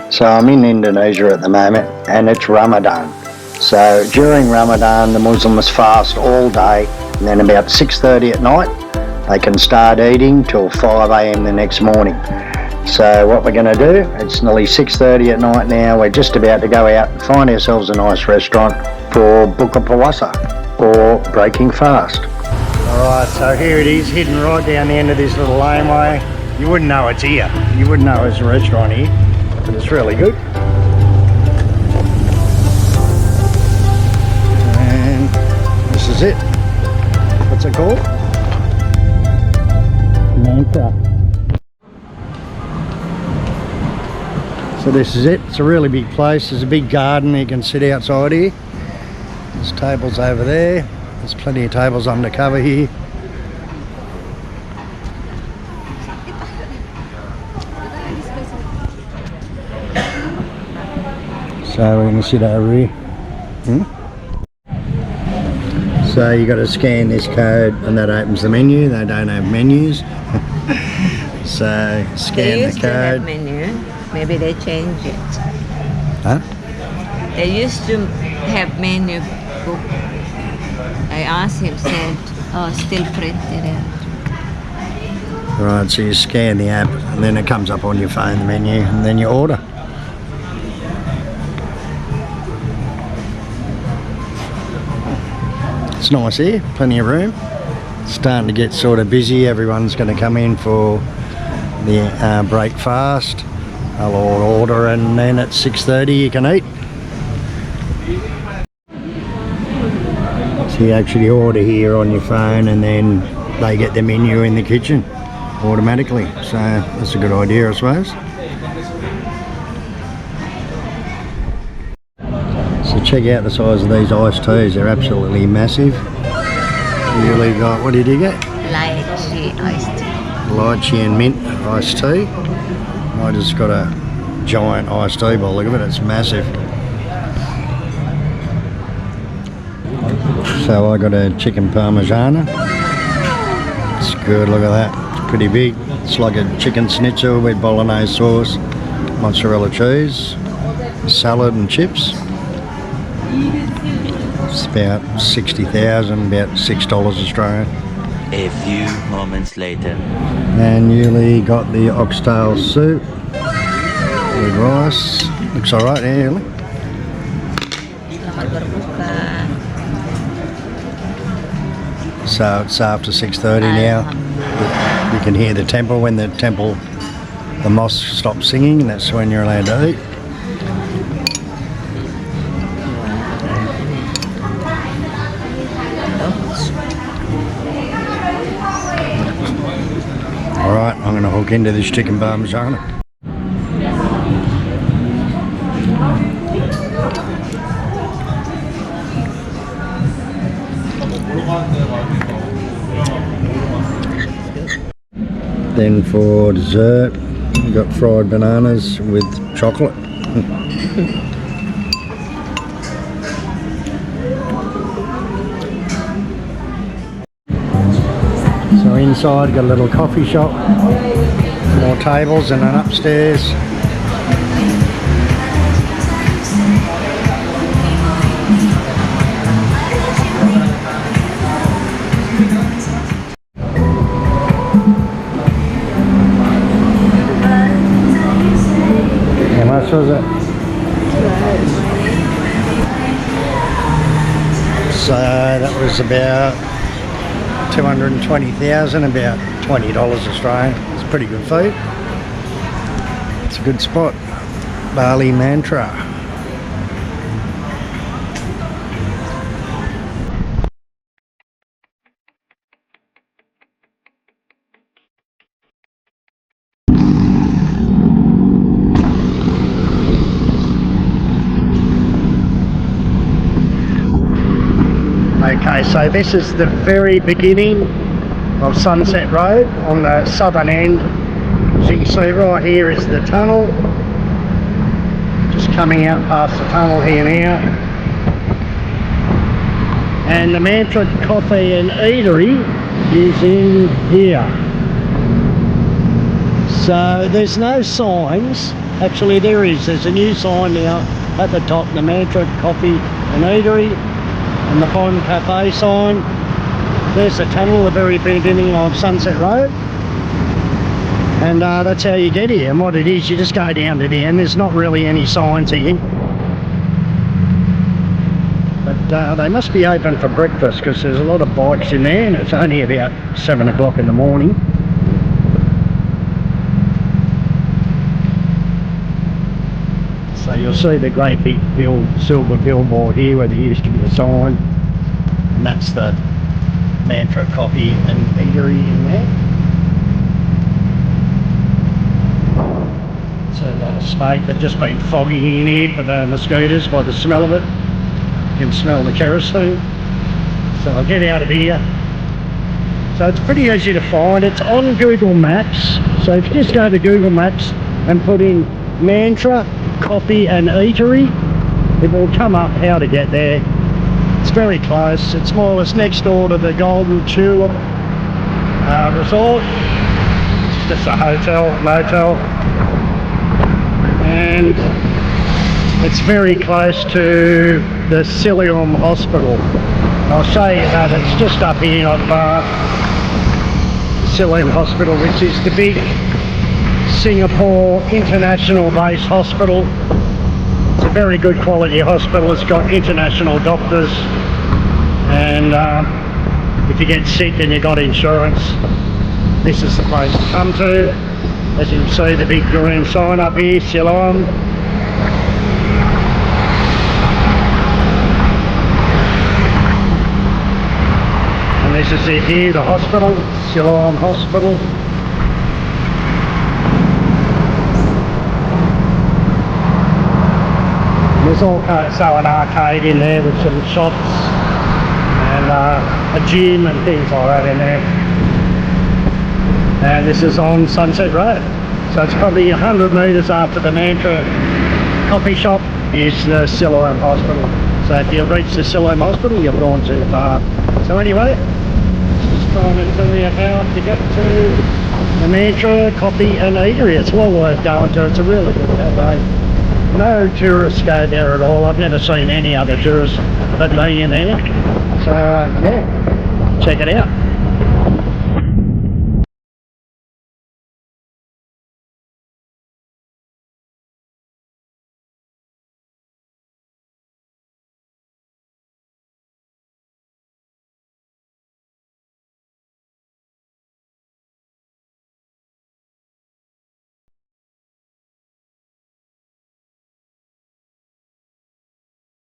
So I'm in Indonesia at the moment and it's Ramadan. So during Ramadan the Muslims fast all day and then about 6:30 at night they can start eating till 5 a.m. the next morning. So what we're going to do, it's nearly 6:30 at night now, we're just about to go out and find ourselves a nice restaurant for buka puasa or breaking fast. Alright, so here it is, hidden right down the end of this little laneway. You wouldn't know it's here, you wouldn't know it's a restaurant here, but it's really good. And this is it. What's it called? Mantra. So this is it. It's a really big place. There's a big garden. You can sit outside here. There's tables over there. There's plenty of tables under cover here. So we're going to sit over here. So you got to scan this code and that opens the menu. They don't have menus. So scan the code. They used to have menu. Maybe they changed it. Huh? They used to have menu book. I asked him, said, oh, still printed out. Right, so you scan the app and then it comes up on your phone, the menu, and then you order. It's nice here, plenty of room. It's starting to get sort of busy. Everyone's going to come in for the break fast. I'll order and then at 6:30 you can eat. So you actually order here on your phone and then they get the menu in the kitchen automatically. So that's a good idea, I suppose. So check out the size of these iced teas, they're absolutely massive. You really got, what did you get? Lychee iced tea. Lychee and mint iced tea. I just got a giant iced tea bowl, look at it, it's massive. So I got a chicken parmigiana. It's good, look at that, it's pretty big. It's like a chicken schnitzel with bolognese sauce, mozzarella cheese, salad and chips. It's about 60,000, about $6 Australian. A few moments later. And Yuli got the oxtail soup with rice. Looks alright there, Yuli. So it's after 6:30 now. You can hear the temple when the mosque stops singing, and that's when you're allowed to eat. Alright, I'm going to hook into this chicken parmigiana. Then for dessert, we've got fried bananas with chocolate. So inside, got a little coffee shop, more tables and an upstairs. How much was it? So that was about 220,000, about $20 Australian. It's pretty good food. It's a good spot. Bali Mantra. Okay, so this is the very beginning of Sunset Road on the southern end. As you can see right here is the tunnel. Just coming out past the tunnel here now. And the Mantra Coffee and Eatery is in here. So there's no signs actually there is. There's a new sign now at the top, the Mantra Coffee and Eatery, and the Fond Cafe sign. There's the tunnel, the very beginning of Sunset Road. And that's how you get here. And what it is, you just go down to the end. There's not really any signs here. But they must be open for breakfast because there's a lot of bikes in there and it's only about 7 o'clock in the morning. So you'll see the great big silver billboard here where there used to be a sign. And that's the Mantra Coffee and Eatery in there. So that smoke that just been fogging in here for the mosquitoes by the smell of it. You can smell the kerosene. So I'll get out of here. So it's pretty easy to find. It's on Google Maps. So if you just go to Google Maps and put in Mantra Coffee and Eatery, it will come up how to get there. It's very close. It's more or less next door to the Golden Tulip Resort. It's just a hotel, motel. And it's very close to the Siloam Hospital. I'll show you that. It's just up here on Siloam Hospital, which is the big Singapore international based hospital. It's a very good quality hospital. It's got international doctors, and if you get sick and you've got insurance, this is the place to come to. As you can see, the big green sign up here, Siloam. And this is it here, the hospital, Siloam Hospital. There's also an arcade in there with some shops and a gym and things like that in there. And this is on Sunset Road. So it's probably 100 metres after the Mantra coffee shop is the Siloam Hospital. So if you reach the Siloam Hospital, you've gone too far. So anyway, just trying to tell you how to get to the Mantra Coffee and Eatery. It's well worth going to. It's a really good cafe. No tourists go there at all. I've never seen any other tourists but me in there. So yeah, check it out.